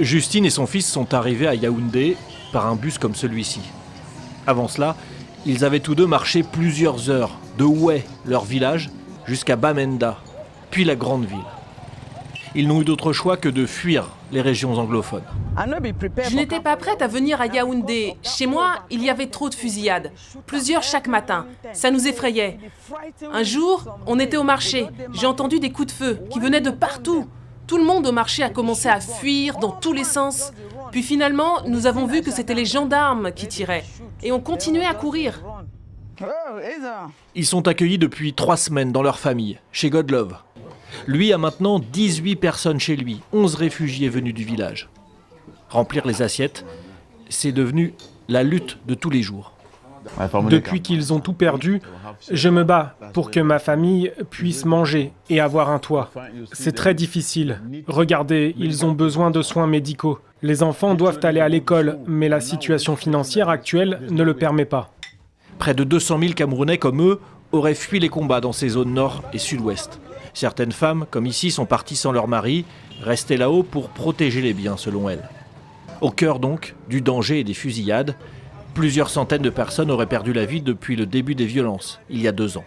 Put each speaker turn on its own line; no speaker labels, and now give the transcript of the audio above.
Justine et son fils sont arrivés à Yaoundé par un bus comme celui-ci. Avant cela, ils avaient tous deux marché plusieurs heures de Oué, leur village, jusqu'à Bamenda, puis la grande ville. Ils n'ont eu d'autre choix que de fuir les régions anglophones.
Je n'étais pas prête à venir à Yaoundé. Chez moi, il y avait trop de fusillades. Plusieurs chaque matin. Ça nous effrayait. Un jour, on était au marché. J'ai entendu des coups de feu qui venaient de partout. Tout le monde au marché a commencé à fuir dans tous les sens. Puis finalement, nous avons vu que c'était les gendarmes qui tiraient. Et on continuait à courir.
Ils sont accueillis depuis 3 semaines dans leur famille, chez Godlove. Lui a maintenant 18 personnes chez lui, 11 réfugiés venus du village. Remplir les assiettes, c'est devenu la lutte de tous les jours.
Depuis qu'ils ont tout perdu, je me bats pour que ma famille puisse manger et avoir un toit. C'est très difficile. Regardez, ils ont besoin de soins médicaux. Les enfants doivent aller à l'école, mais la situation financière actuelle ne le permet pas.
Près de 200 000 Camerounais comme eux auraient fui les combats dans ces zones nord et sud-ouest. Certaines femmes, comme ici, sont parties sans leur mari, restées là-haut pour protéger les biens, selon elles. Au cœur donc du danger et des fusillades, plusieurs centaines de personnes auraient perdu la vie depuis le début des violences, il y a 2 ans.